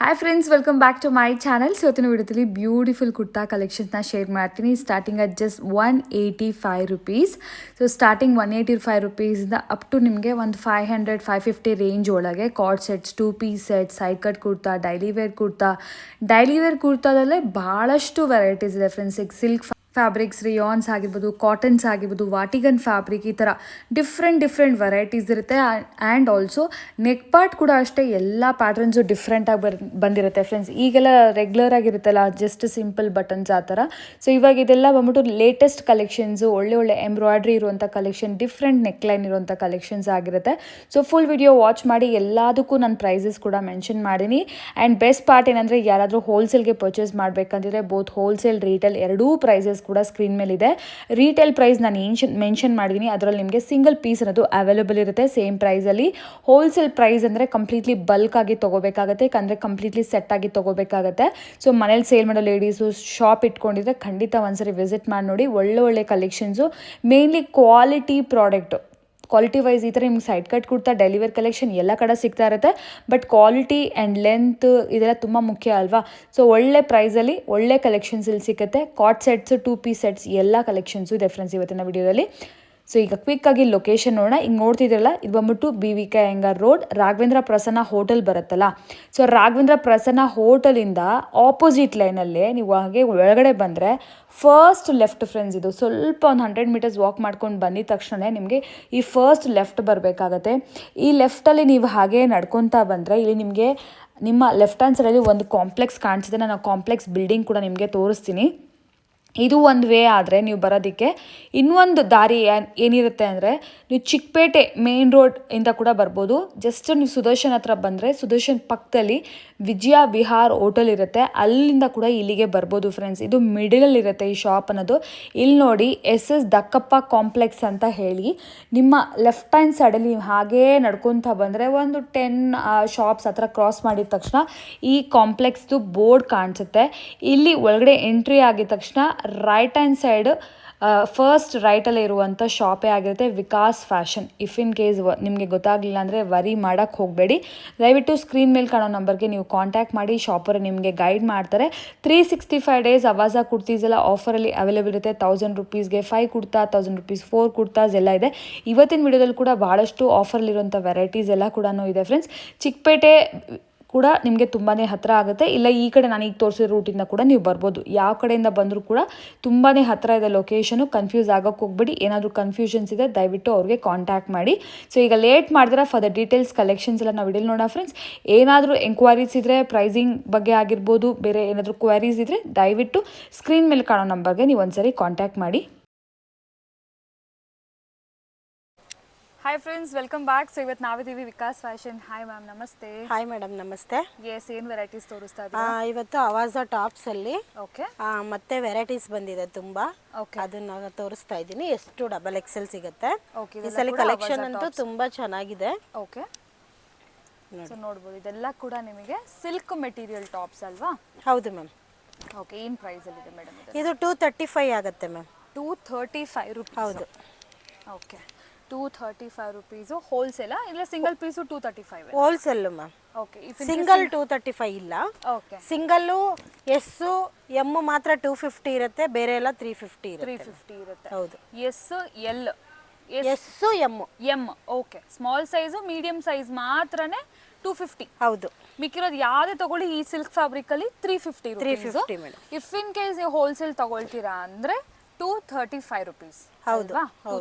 Hi friends, welcome back to my channel. ಇವತ್ತಿನ ವಿಡಿಯೋದಲ್ಲಿ beautiful kurta ಕಲೆಕ್ಷನ್ಸ್ನ ಶೇರ್ ಮಾಡ್ತೀನಿ. Starting at just 185 rupees. So starting 185 ರುಪೀಸಿಂದ ಅಪ್ ಟು ನಿಮಗೆ ಒಂದು 500-550 ರೇಂಜ್ ಒಳಗೆ co-ord sets, 2 piece set, side cut kurta, daily wear ಕುರ್ತಾದಲ್ಲೇ ಭಾಳಷ್ಟು ವೆರೈಟೀಸ್ ಇದೆ ಫ್ರೆಂಡ್ಸ್. ಸಿಲ್ಕ್ ಫ್ಯಾಬ್ರಿಕ್ಸ್, ರಿಯಾನ್ಸ್ ಆಗಿರ್ಬೋದು, ಕಾಟನ್ಸ್ ಆಗಿರ್ಬೋದು, ವಾಟಿಗನ್ ಫ್ಯಾಬ್ರಿಕ್, ಈ ಥರ ಡಿಫ್ರೆಂಟ್ ವೆರೈಟೀಸ್ ಇರುತ್ತೆ. ಆ್ಯಂಡ್ ಆಲ್ಸೋ ನೆಕ್ ಪಾರ್ಟ್ ಕೂಡ ಅಷ್ಟೇ ಎಲ್ಲ ಪ್ಯಾಟರ್ನ್ಸು ಡಿಫ್ರೆಂಟಾಗಿ ಬಂದಿರುತ್ತೆ ಫ್ರೆಂಡ್ಸ್. ಈಗೆಲ್ಲ ರೆಗ್ಯುಲರ್ ಆಗಿರುತ್ತಲ್ಲ, ಜಸ್ಟ್ ಸಿಂಪಲ್ ಬಟನ್ಸ್ ಆ ಥರ. ಸೊ ಇವಾಗ ಇದೆಲ್ಲ ಬಂದ್ಬಿಟ್ಟು ಲೇಟೆಸ್ಟ್ ಕಲೆಕ್ಷನ್ಸು, ಒಳ್ಳೆ ಎಂಬ್ರಾಯ್ಡ್ರಿ ಇರುವಂಥ ಕಲೆಕ್ಷನ್, ಡಿಫ್ರೆಂಟ್ ನೆಕ್ಲೈನ್ ಇರುವಂಥ ಕಲೆಕ್ಷನ್ಸ್ ಆಗಿರುತ್ತೆ. ಸೊ ಫುಲ್ ವಿಡಿಯೋ ವಾಚ್ ಮಾಡಿ. ಎಲ್ಲದಕ್ಕೂ ನಾನು ಪ್ರೈಸಸ್ ಕೂಡ ಮೆನ್ಷನ್ ಮಾಡೀನಿ. ಆ್ಯಂಡ್ ಬೆಸ್ಟ್ ಪಾರ್ಟ್ ಏನಂದರೆ, ಯಾರಾದರೂ ಹೋಲ್ಸೇಲ್ಗೆ ಪರ್ಚೇಸ್ ಮಾಡಬೇಕಂತಿದ್ರೆ ಬೋತ್ ಹೋಲ್ಸೇಲ್, ರೀಟೇಲ್ ಎರಡೂ ಪ್ರೈಸಸ್ ಕೂಡ ಸ್ಕ್ರೀನ್ ಮೇಲೆ ಇದೆ. ರೀಟೇಲ್ ಪ್ರೈಸ್ ನಾನು ಮೆನ್ಷನ್ ಮಾಡಿದ್ದೀನಿ, ಅದರಲ್ಲಿ ನಿಮಗೆ ಸಿಂಗಲ್ ಪೀಸ್ ಅನ್ನೋದು ಅವೈಲೇಬಲ್ ಇರುತ್ತೆ ಸೇಮ್ ಪ್ರೈಸಲ್ಲಿ. ಹೋಲ್ಸೇಲ್ ಪ್ರೈಸ್ ಅಂದರೆ ಕಂಪ್ಲೀಟ್ಲಿ ಬಲ್ಕ್ ಆಗಿ ತೊಗೋಬೇಕಾಗತ್ತೆ, ಅಂದರೆ ಕಂಪ್ಲೀಟ್ಲಿ ಸೆಟ್ ಆಗಿ ತೊಗೋಬೇಕಾಗತ್ತೆ. ಸೊ ಮನೇಲಿ ಸೇಲ್ ಮಾಡೋ ಲೇಡೀಸು ಶಾಪ್ ಇಟ್ಕೊಂಡಿದ್ರೆ ಖಂಡಿತ ಒಂದ್ಸರಿ ವಿಸಿಟ್ ಮಾಡಿ ನೋಡಿ. ಒಳ್ಳೆ collections, mainly quality product. Quality wise ಈ ಥರ ನಿಮ್ಗೆ side cut kurta, daily wear collection ಎಲ್ಲ ಕಡೆ ಸಿಗ್ತಾ ಇರುತ್ತೆ. ಬಟ್ ಕ್ವಾಲಿಟಿ ಆ್ಯಂಡ್ ಲೆಂತ್ ಇದೆಲ್ಲ ತುಂಬ ಮುಖ್ಯ ಅಲ್ವಾ. ಸೊ ಒಳ್ಳೆ ಪ್ರೈಸಲ್ಲಿ ಒಳ್ಳೆ ಕಲೆಕ್ಷನ್ಸ್ ಇಲ್ಲಿ ಸಿಗುತ್ತೆ. ಕಾರ್ಡ್ ಸೆಟ್ಸು, 2 ಪೀಸ್ ಸೆಟ್ಸ್ ಎಲ್ಲ ಕಲೆಕ್ಷನ್ಸು ಇದೆ ಫ್ರೆಂಡ್ಸ್ ಇವತ್ತಿನ ವಿಡಿಯೋದಲ್ಲಿ. ಸೊ ಈಗ ಕ್ವಿಕ್ಕಾಗಿ ಲೊಕೇಶನ್ ನೋಡೋಣ. ಈಗ ನೋಡ್ತಿದ್ರಲ್ಲ, ಇದು ಬಂದ್ಬಿಟ್ಟು BVK Iyengar road, Raghavendra Prasanna hotel ಬರುತ್ತಲ್ಲ. ಸೊ ರಾಘವೇಂದ್ರ ಪ್ರಸನ್ನ ಹೋಟೆಲಿಂದ ಆಪೋಸಿಟ್ ಲೈನಲ್ಲೇ ನೀವು ಹಾಗೆ ಒಳಗಡೆ ಬಂದರೆ ಫಸ್ಟ್ ಲೆಫ್ಟ್ ಫ್ರೆಂಡ್ಸ್. ಇದು ಸ್ವಲ್ಪ ಒಂದು 100 ಮೀಟರ್ಸ್ ವಾಕ್ ಮಾಡ್ಕೊಂಡು ಬಂದಿದ ತಕ್ಷಣ ನಿಮಗೆ ಈ ಫಸ್ಟ್ ಲೆಫ್ಟ್ ಬರಬೇಕಾಗತ್ತೆ. ಈ ಲೆಫ್ಟಲ್ಲಿ ನೀವು ಹಾಗೆ ನಡ್ಕೊತಾ ಬಂದರೆ ಇಲ್ಲಿ ನಿಮಗೆ ನಿಮ್ಮ ಲೆಫ್ಟ್ ಹ್ಯಾಂಡ್ ಸೈಡಲ್ಲಿ ಒಂದು ಕಾಂಪ್ಲೆಕ್ಸ್ ಕಾಣಿಸಿದೆ. ನಾನು ಕಾಂಪ್ಲೆಕ್ಸ್ ಬಿಲ್ಡಿಂಗ್ ಕೂಡ ನಿಮಗೆ ತೋರಿಸ್ತೀನಿ. ಇದು ಒಂದು ವೇ ಆದರೆ ನೀವು ಬರೋದಕ್ಕೆ. ಇನ್ನೊಂದು ದಾರಿ ಏನಿರುತ್ತೆ ಅಂದರೆ, ನೀವು ಚಿಕ್ಕಪೇಟೆ ಮೇನ್ ರೋಡ್ ಇಂದ ಕೂಡ ಬರ್ಬೋದು. ಜಸ್ಟ್ ನೀವು ಸುದರ್ಶನ್ ಹತ್ರ ಬಂದರೆ, ಸುದರ್ಶನ್ ಪಕ್ಕದಲ್ಲಿ ವಿಜಯ ವಿಹಾರ್ ಹೋಟೆಲ್ ಇರುತ್ತೆ, ಅಲ್ಲಿಂದ ಕೂಡ ಇಲ್ಲಿಗೆ ಬರ್ಬೋದು ಫ್ರೆಂಡ್ಸ್. ಇದು ಮಿಡಲಲ್ಲಿರುತ್ತೆ ಈ ಶಾಪ್ ಅನ್ನೋದು. ಇಲ್ಲಿ ನೋಡಿ, SS ದಕ್ಕಪ್ಪ ಕಾಂಪ್ಲೆಕ್ಸ್ ಅಂತ ಹೇಳಿ ನಿಮ್ಮ ಲೆಫ್ಟ್ ಹ್ಯಾಂಡ್ ಸೈಡಲ್ಲಿ ನೀವು ಹಾಗೇ ನಡ್ಕೊತಾ ಬಂದರೆ ಒಂದು 10 ಶಾಪ್ಸ್ ಹತ್ರ ಕ್ರಾಸ್ ಮಾಡಿದ ತಕ್ಷಣ ಈ ಕಾಂಪ್ಲೆಕ್ಸ್ದು ಬೋರ್ಡ್ ಕಾಣಿಸುತ್ತೆ. ಇಲ್ಲಿ ಒಳಗಡೆ ಎಂಟ್ರಿ ಆಗಿದ ತಕ್ಷಣ ರೈಟ್ ಹ್ಯಾಂಡ್ ಸೈಡ್ ಫಸ್ಟ್ ರೈಟಲ್ಲೇ ಇರುವಂಥ ಶಾಪೇ ಆಗಿರುತ್ತೆ, Vikas fashion. If in case ನಿಮಗೆ ಗೊತ್ತಾಗಲಿಲ್ಲ ಅಂದರೆ ವರಿ ಮಾಡೋಕ್ಕೆ ಹೋಗಬೇಡಿ. ದಯವಿಟ್ಟು ಸ್ಕ್ರೀನ್ ಮೇಲೆ ಕಾಣೋ ನಂಬರ್ಗೆ ನೀವು ಕಾಂಟ್ಯಾಕ್ಟ್ ಮಾಡಿ. ಶಾಪರ್ ನಿಮಗೆ ಗೈಡ್ ಮಾಡ್ತಾರೆ. 365 ಡೇಸ್ ಅವಾಜಾ ಕುರ್ತೀಸ್ ಎಲ್ಲ ಆಫರಲ್ಲಿ ಅವೈಲೇಬಲ್ ಇರುತ್ತೆ. 1000 ರುಪೀಸ್ಗೆ 5 ಕುರ್ತಾ, 1000 ರುಪೀಸ್ 4 ಕುರ್ತಾಸ್ ಎಲ್ಲ ಇದೆ. ಇವತ್ತಿನ ವಿಡಿಯೋದಲ್ಲಿ ಕೂಡ ಭಾಳಷ್ಟು ಆಫರ್ಲಿರುವಂಥ ವೆರೈಟೀಸ್ ಎಲ್ಲ ಕೂಡ ಇದೆ ಫ್ರೆಂಡ್ಸ್. ಚಿಕ್ಕಪೇಟೆ ಕೂಡ ನಿಮಗೆ ತುಂಬಾ ಹತ್ತಿರ ಆಗುತ್ತೆ. ಇಲ್ಲ ಈ ಕಡೆ ನಾನು ಈಗ ತೋರಿಸಿರೋ ರೂಟಿಂದ ಕೂಡ ನೀವು ಬರ್ಬೋದು. ಯಾವ ಕಡೆಯಿಂದ ಬಂದರೂ ಕೂಡ ತುಂಬಾ ಹತ್ತಿರ ಇದೆ ಲೊಕೇಶನು. ಕನ್ಫ್ಯೂಸ್ ಆಗೋಕ್ಕೆ ಹೋಗ್ಬೇಡಿ. ಏನಾದರೂ ಕನ್ಫ್ಯೂಷನ್ಸ್ ಇದೆ ದಯವಿಟ್ಟು ಅವ್ರಿಗೆ ಕಾಂಟ್ಯಾಕ್ಟ್ ಮಾಡಿ. ಸೊ ಈಗ ಲೇಟ್ ಮಾಡಿದ್ರೆ ಫಾರ್ ದ ಡೀಟೇಲ್ಸ್ ಕಲೆಕ್ಷನ್ಸ್ ಎಲ್ಲ ನಾವು ವಿಡಿಯೋ ನೋಡೋಣ ಫ್ರೆಂಡ್ಸ್. ಏನಾದರೂ ಎಂಕ್ವೈರೀಸ್ ಇದ್ದರೆ, ಪ್ರೈಸಿಂಗ್ ಬಗ್ಗೆ ಆಗಿರ್ಬೋದು, ಬೇರೆ ಏನಾದರೂ ಕ್ವೈರೀಸ್ ಇದ್ದರೆ ದಯವಿಟ್ಟು ಸ್ಕ್ರೀನ್ ಮೇಲೆ ಕಾಣೋ ನಂಬರ್ಗೆ ನೀವು ಒಂದ್ಸರಿ ಕಾಂಟ್ಯಾಕ್ಟ್ ಮಾಡಿ. Hi friends, welcome back. So ಇವತ್ತು ನಾವಿದ್ದೀವಿ ವಿಕಾಸ್ ಫ್ಯಾಷನ್. ಹಾಯ್ ಮ್ಯಾಮ್, ನಮಸ್ತೆ. ಹಾಯ್ ಮೇಡಮ್, ನಮಸ್ತೆ. ಎಸ್, ಏನು ವೆರೈಟೀಸ್ ತೋರಿಸ್ತಾ ಇದ್ದೀರಾ ಇವತ್ತು ಅವಾಜಾ ಟಾಪ್ಸ್ ಅಲ್ಲಿ ಓಕೆ ಮತ್ತೆ ವೆರೈಟೀಸ್ ಬಂದಿದೆ ತುಂಬಾ. ಓಕೆ, ಅದನ್ನ ತೋರಿಸ್ತಾ ಇದ್ದೀನಿ. ಎಷ್ಟು XXL ಸಿಗುತ್ತೆ. ಓಕೆ, ಈ ಸಲ ಕಲೆಕ್ಷನ್ ಅಂತೂ ತುಂಬಾ ಚೆನ್ನಾಗಿದೆ. ಓಕೆ, ಸೊ ನೋಡ್ಬೋದು. ಇದೆಲ್ಲ ಕೂಡ ನಿಮಗೆ ಸಿಲ್ಕ್ ಮೆಟೀರಿಯಲ್ ಟಾಪ್ಸ್ ಅಲ್ವಾ? ಹೌದು ಮ್ಯಾಮ್. ಓಕೆ, ಏನು ಪ್ರೈಸ್ ಅಲ್ಲಿ ಇದೆ ಮೇಡಮ್? ಇದು 235 ಆಗುತ್ತೆ ಮ್ಯಾಮ್. 235 ರುಪೀಸ್. ಹೌದು. Okay, 235 rupees. ಹೋಲ್ಸೇಲಾ ಇಲ್ಲ single piece? 235 wholesale ma'am. Okay, single 235 ಇಲ್ಲ. ಓಕೆ, ಸಿಂಗಲ್ ಎಸ್ ಎಮ್ ಮಾತ್ರ 250 ಇರುತ್ತೆ, ಬೇರೆ ಎಲ್ಲ 350 ಇರುತ್ತೆ. 350 ಇರುತ್ತೆ. ಹೌದು. S L S M. M. Okay, small size, medium size ಮಾತ್ರನೇ 250. ಹೌದು. ಮಿಕ್ಕಿರೋದು ಯಾವುದೇ ತಗೊಳ್ಳಿ ಈ ಸಿಲ್ಕ್ ಫ್ಯಾಬ್ರಿಕ್ ಅಲ್ಲಿ 350 ರುಪೀಸ್. ಇಫ್ ಇನ್ ಕೇಸ್ ನೀವು ಹೋಲ್ಸೇಲ್ ತಗೊಳ್ತೀರಾ ಅಂದ್ರೆ 235 ರುಪೀಸ್. ಹೌದು.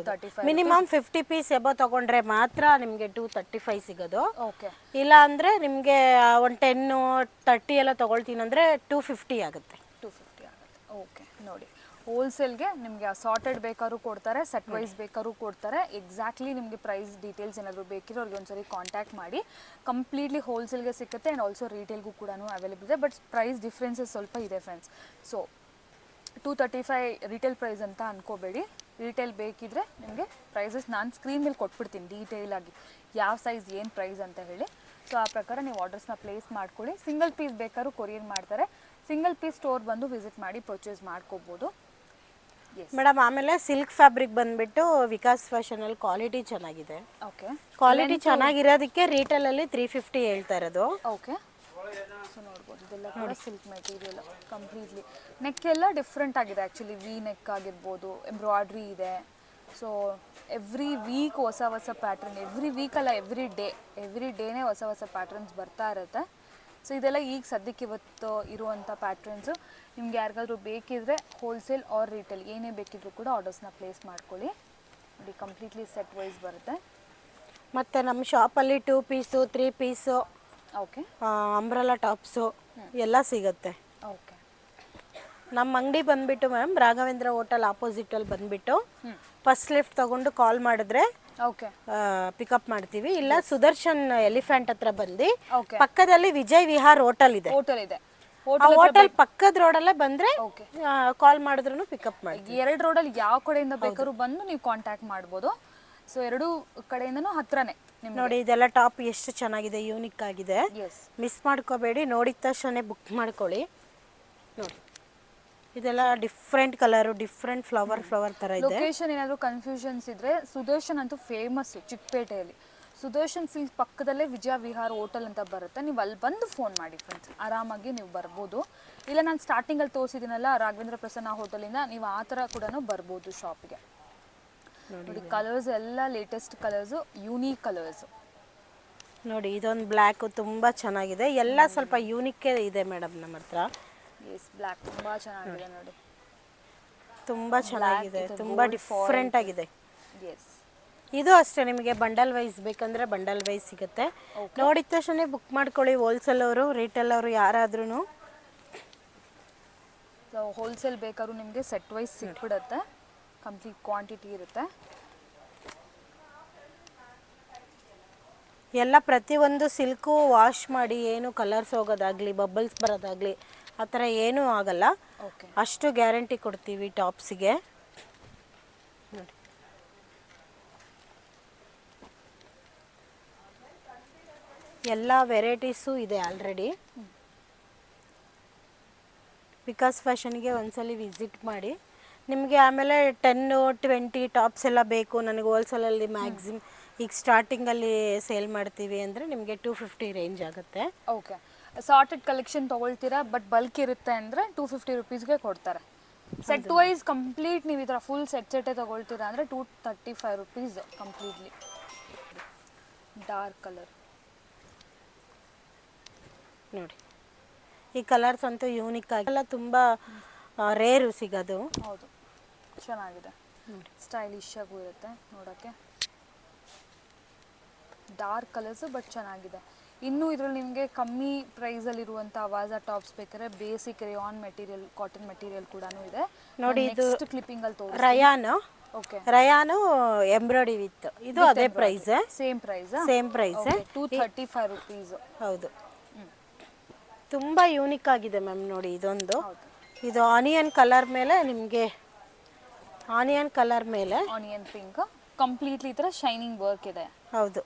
ಮಿನಿಮಮ್ 50 ಪೀಸ್ ಎಬೋ ತಗೊಂಡ್ರೆ ಮಾತ್ರ ನಿಮಗೆ 235 ಸಿಗೋದು. ಓಕೆ, ಇಲ್ಲ ಅಂದ್ರೆ ನಿಮಗೆ ಒಂದು 10-30 ಎಲ್ಲ ತಗೊಳ್ತೀನಿ ಅಂದ್ರೆ 250 ಆಗುತ್ತೆ. 250 ಆಗುತ್ತೆ. ಓಕೆ, ನೋಡಿ, ಹೋಲ್ಸೇಲ್ಗೆ ನಿಮಗೆ ಅಸಾರ್ಟೆಡ್ ಬೇಕಾದ್ರೂ ಕೊಡ್ತಾರೆ, ಸೆಟ್ ವೈಸ್ ಬೇಕಾದ್ರೂ ಕೊಡ್ತಾರೆ. ಎಕ್ಸಾಕ್ಟ್ಲಿ ನಿಮಗೆ ಪ್ರೈಸ್ ಡೀಟೇಲ್ಸ್ ಏನಾದರೂ ಬೇಕಿರೋ ಅವ್ರಿಗೆ ಒಂದ್ಸರಿ ಕಾಂಟ್ಯಾಕ್ಟ್ ಮಾಡಿ. ಕಂಪ್ಲೀಟ್ಲಿ ಹೋಲ್ಸೇಲ್ಗೆ ಸಿಗುತ್ತೆ ಆ್ಯಂಡ್ ಆಲ್ಸೋ ರೀಟೇಲ್ಗೂ ಕೂಡ ಅವೈಲೇಬಲ್ ಇದೆ. ಬಟ್ ಪ್ರೈಸ್ ಡಿಫ್ರೆನ್ಸಸ್ ಸ್ವಲ್ಪ ಇದೆ ಫ್ರೆಂಡ್ಸ್. ಸೊ 235 ರಿಟೇಲ್ ಪ್ರೈಸ್ ಅಂತ ಅನ್ಕೋಬೇಡಿ. ರಿಟೇಲ್ ಬೇಕಿದ್ರೆ ನಿಮಗೆ ಪ್ರೈಸಸ್ ನಾನು ಸ್ಕ್ರೀನ್ ಮೇಲೆ ಕೊಟ್ಬಿಡ್ತೀನಿ ಡೀಟೇಲ್ ಆಗಿ, ಯಾವ ಸೈಜ್ ಏನು ಪ್ರೈಸ್ ಅಂತ ಹೇಳಿ. ಸೊ ಆ ಪ್ರಕಾರ ನೀವು ಆರ್ಡರ್ಸ್ನ ಪ್ಲೇಸ್ ಮಾಡ್ಕೊಳ್ಳಿ. ಸಿಂಗಲ್ ಪೀಸ್ ಬೇಕಾದ್ರೂ ಕೊರಿಯರ್ ಮಾಡ್ತಾರೆ. ಸಿಂಗಲ್ ಪೀಸ್ ಸ್ಟೋರ್ ಬಂದು ವಿಸಿಟ್ ಮಾಡಿ ಪರ್ಚೇಸ್ ಮಾಡ್ಕೋಬೋದು. ಮೇಡಮ್, ಆಮೇಲೆ ಸಿಲ್ಕ್ ಫ್ಯಾಬ್ರಿಕ್ ಬಂದ್ಬಿಟ್ಟು ವಿಕಾಸ್ ಫ್ಯಾಷನ್ ಅಲ್ಲಿ ಕ್ವಾಲಿಟಿ ಚೆನ್ನಾಗಿದೆ. ಓಕೆ, ಕ್ವಾಲಿಟಿ ಚೆನ್ನಾಗಿರೋದಕ್ಕೆ ರಿಟೇಲ್ ಅಲ್ಲಿ 350 ಹೇಳ್ತಾ ಇರೋದು. ಓಕೆ, ಸೊ ನೋಡ್ಬೋದು ಇದೆಲ್ಲ ಕೂಡ ಸಿಲ್ಕ್ ಮೆಟೀರಿಯಲ್ ಕಂಪ್ಲೀಟ್ಲಿ. ನೆಕ್ ಎಲ್ಲ ಡಿಫ್ರೆಂಟ್ ಆಗಿದೆ ಆ್ಯಕ್ಚುಲಿ. ವಿ ನೆಕ್ ಆಗಿರ್ಬೋದು, ಎಂಬ್ರಾಯ್ಡ್ರಿ ಇದೆ. ಸೊ ಎವ್ರಿ ವೀಕ್ ಹೊಸ ಹೊಸ ಪ್ಯಾಟ್ರನ್, ಎವ್ರಿ ವೀಕ್ ಅಲ್ಲ ಎವ್ರಿ ಡೇನೇ ಹೊಸ ಹೊಸ ಪ್ಯಾಟ್ರನ್ಸ್ ಬರ್ತಾ ಇರುತ್ತೆ. ಸೊ ಇದೆಲ್ಲ ಈಗ ಸದ್ಯಕ್ಕೆ ಇವತ್ತು ಇರುವಂಥ ಪ್ಯಾಟ್ರನ್ಸು. ನಿಮ್ಗೆ ಯಾರಿಗಾದ್ರೂ ಬೇಕಿದ್ರೆ ಹೋಲ್ಸೇಲ್ ಆರ್ ರಿಟೇಲ್ ಏನೇ ಬೇಕಿದ್ರೂ ಕೂಡ ಆರ್ಡರ್ಸ್ನ ಪ್ಲೇಸ್ ಮಾಡ್ಕೊಳ್ಳಿ. ನೋಡಿ ಕಂಪ್ಲೀಟ್ಲಿ ಸೆಟ್ ವೈಸ್ ಬರುತ್ತೆ. ಮತ್ತು ನಮ್ಮ ಶಾಪಲ್ಲಿ 2 piece 3 piece okay, umbrella tops ಎಲ್ಲ ಸಿಗುತ್ತೆ. ಓಕೆ. ನಮ್ಮ ಅಂಗಡಿ ಬಂದುಬಿಟ್ಟು ಮ್ಯಾಮ್ ರಾಘವೇಂದ್ರ ಹೋಟೆಲ್ ಆಪೋಸಿಟಲ್ಲಿ ಬಂದುಬಿಟ್ಟು ಫಸ್ಟ್ ಲಿಫ್ಟ್ ತೊಗೊಂಡು ಕಾಲ್ ಮಾಡಿದ್ರೆ ಓಕೆ ಪಿಕಪ್ ಮಾಡ್ತೀವಿ. ಇಲ್ಲ ಸುದರ್ಶನ್ ಎಲಿಫೆಂಟ್ ಹತ್ರ ಬಂದು ಓಕೆ, ಪಕ್ಕದಲ್ಲಿ ವಿಜಯ್ ವಿಹಾರ್ ಹೋಟೆಲ್ ಇದೆ. ಹೋಟೆಲ್ ಇದೆ. ಆ ಹೋಟೆಲ್ ಪಕ್ಕದ ರೋಡಲ್ಲೇ ಬಂದರೆ ಓಕೆ, ಕಾಲ್ ಮಾಡಿದ್ರು ಪಿಕಪ್ ಮಾಡಿ. 2 ರೋಡಲ್ಲಿ ಯಾವ ಕಡೆಯಿಂದ ಬೇಕಾದ್ರೂ ಬಂದು ನೀವು ಕಾಂಟ್ಯಾಕ್ಟ್ ಮಾಡ್ಬೋದು. ಸೊ 2 ಕಡೆಯಿಂದನೂ ಹತ್ರನೇ ನಿಮ್ಗೆ. ನೋಡಿ ಇದೆಲ್ಲ ಟಾಪ್ ಎಷ್ಟು ಚೆನ್ನಾಗಿದೆ, ಯೂನಿಕ್ ಆಗಿದೆ. ಎಸ್, ಮಿಸ್ ಮಾಡ್ಕೋಬೇಡಿ, ನೋಡಿದ ತಕ್ಷಣ ಬುಕ್ ಮಾಡ್ಕೊಳ್ಳಿ. ನೋಡಿ ಇದೆಲ್ಲ ಡಿಫ್ರೆಂಟ್ ಕಲರು, ಡಿಫ್ರೆಂಟ್ ಫ್ಲವರ್ ಥರ ಇದೆ. ಲೊಕೇಶನ್ ಏನಾದರೂ ಕನ್ಫ್ಯೂಷನ್ಸ್ ಇದ್ರೆ ಸುದರ್ಶನ್ ಅಂತೂ ಫೇಮಸ್ ಚಿಕ್ಕಪೇಟೆಯಲ್ಲಿ. ಸುದರ್ಶನ್ ಸಿಲ್ಕ್ ಪಕ್ಕದಲ್ಲೇ ವಿಜಯ ವಿಹಾರ್ ಹೋಟೆಲ್ ಅಂತ ಬರುತ್ತೆ. ನೀವು ಅಲ್ಲಿ ಬಂದು ಫೋನ್ ಮಾಡಿ ಫ್ರೆಂಡ್ಸ್, ಆರಾಮಾಗಿ ನೀವು ಬರ್ಬೋದು. ಇಲ್ಲ ನಾನು ಸ್ಟಾರ್ಟಿಂಗಲ್ಲಿ ತೋರಿಸಿದ್ದೀನಲ್ಲ ರಾಘವೇಂದ್ರ ಪ್ರಸನ್ನ ಹೋಟೆಲಿಂದ, ನೀವು ಆ ಥರ ಕೂಡ ಬರ್ಬೋದು ಶಾಪಿಗೆ. ನೋಡಿ ಕಲರ್ಸ್ ಎಲ್ಲ ಲೇಟೆಸ್ಟ್ ಕಲರ್ಸು, ಯೂನಿಕ್ ಕಲರ್ಸು. ನೋಡಿ ಇದೊಂದು ಬ್ಲ್ಯಾಕು ತುಂಬ ಚೆನ್ನಾಗಿದೆ. ಎಲ್ಲ ಸ್ವಲ್ಪ ಯೂನಿಕ್ಕೇ ಇದೆ ಮೇಡಮ್ ನಮ್ಮ ಹತ್ರ. ಎಸ್, ಬ್ಲ್ಯಾಕ್ ತುಂಬ ಚೆನ್ನಾಗಿದೆ ನೋಡಿ, ತುಂಬ ಚೆನ್ನಾಗಿದೆ, ತುಂಬ ಡಿಫ್ರೆಂಟ್ ಆಗಿದೆ. ಎಸ್, ಇದು ಅಷ್ಟೇ, ನಿಮಗೆ ಬಂಡಲ್ ವೈಸ್ ಬೇಕಂದ್ರೆ ಬಂಡಲ್ ವೈಸ್ ಸಿಗುತ್ತೆ. ನೋಡಿದ ತಕ್ಷಣ ಬುಕ್ ಮಾಡ್ಕೊಳ್ಳಿ. ಹೋಲ್ಸೇಲ್ ಅವರು ರಿಟೇಲ್ ಅವರು ಯಾರಾದ್ರೂ. ಸೊ ಹೋಲ್ಸೇಲ್ ಬೇಕಾದ್ರೂ ನಿಮಗೆ ಸೆಟ್ ವೈಸ್ ಸಿಕ್ಬಿಡುತ್ತೆ, ಕಂಪ್ಲೀಟ್ ಕ್ವಾಂಟಿಟಿ ಇರುತ್ತೆ. ಎಲ್ಲ ಪ್ರತಿಯೊಂದು ಸಿಲ್ಕು ವಾಶ್ ಮಾಡಿ ಏನು ಕಲರ್ಸ್ ಹೋಗೋದಾಗಲಿ ಬಬಲ್ಸ್ ಬರೋದಾಗಲಿ ಆ ಥರ ಏನೂ ಆಗಲ್ಲ. ಓಕೆ, ಅಷ್ಟು ಗ್ಯಾರಂಟಿ ಕೊಡ್ತೀವಿ ಟಾಪ್ಸಿಗೆ. ನೋಡಿ ಎಲ್ಲ ವೆರೈಟೀಸು ಇದೆ ಆಲ್ರೆಡಿ. ವಿಕಾಸ್ ಫ್ಯಾಷನ್ಗೆ ಒಂದ್ಸಲಿ ವಿಸಿಟ್ ಮಾಡಿ. ನಿಮಗೆ ಆಮೇಲೆ 10-20 ಟಾಪ್ಸ್ ಎಲ್ಲ ಬೇಕು ನನಗೆ ಹೋಲ್ಸೇಲಲ್ಲಿ ಮ್ಯಾಕ್ಸಿಮಮ್ ಈಗ ಸ್ಟಾರ್ಟಿಂಗಲ್ಲಿ ಸೇಲ್ ಮಾಡ್ತೀವಿ ಅಂದರೆ ನಿಮಗೆ 250 ರೇಂಜ್ ಆಗುತ್ತೆ. ಓಕೆ. ಸಾರ್ಟೆಡ್ ಕಲೆಕ್ಷನ್ ತೊಗೊಳ್ತೀರಾ ಬಟ್ ಬಲ್ಕ್ ಇರುತ್ತೆ ಅಂದರೆ 250 ರುಪೀಸ್ಗೆ ಕೊಡ್ತಾರೆ. ಸೆಟ್ ವೈಸ್ ಕಂಪ್ಲೀಟ್ ನೀವು ಈ ಥರ ಫುಲ್ ಸೆಟ್ಟೇ ತೊಗೊಳ್ತೀರಾ ಅಂದರೆ 235 ರುಪೀಸ್ ಕಂಪ್ಲೀಟ್ಲಿ. ಡಾರ್ಕ್ ಕಲರ್ ನೋಡಿ, ಈ ಕಲರ್ಸ್ ಅಂತೂ ಯೂನಿಕ್ ಆಗಿಲ್ಲ, ತುಂಬ ರೇರು ಸಿಗೋದು. ಹೌದು, ಚೆನ್ನಾಗಿದೆ, ಸ್ಟೈಲಿಶ್ ಆಗೂ ಇರುತ್ತೆ ನೋಡೋಕ್ಕೆ. ಡಾರ್ಕ್ ಕಲರ್ಸು ಬಟ್ ಚೆನ್ನಾಗಿದೆ. ಇನ್ನು ಇದರಲ್ಲಿ ನಿಮಗೆ ಕಮ್ಮಿ ಪ್ರೈಸಲ್ಲಿರುವಂಥ ಅವಾಜಾ ಟಾಪ್ಸ್ ಬೇಕಾದ್ರೆ basic rayon material, cotton material ಕೂಡ ಇದೆ ನೋಡಿ. ಇದು ಕ್ಲಿಪ್ಪಿಂಗಲ್ಲಿ ತೋರಿಸಿ ರಯಾನು. ಓಕೆ, ರಯಾನು ಎಂಬ್ರಾಯ್ಡಿ ವಿತ್ ಇದು ಅದೇ ಪ್ರೈಸ್, ಸೇಮ್ ಪ್ರೈಸ್ 235 ರುಪೀಸ್. ಹೌದು, ತುಂಬ ಯೂನಿಕ್ ಆಗಿದೆ ಮ್ಯಾಮ್. ನೋಡಿ ಇದೊಂದು, ಇದು ಆನಿಯನ್ ಕಲರ್ ಮೇಲೆ ನಿಮಗೆ, ಆನಿಯನ್ ಕಲರ್ ಮೇಲೆ ಆನಿಯನ್ ಪಿಂಕ್ ಕಂಪ್ಲೀಟ್ಲಿ ಈ ಥರ ಶೈನಿಂಗ್ ವರ್ಕ್ ಇದೆ. ಹೌದು,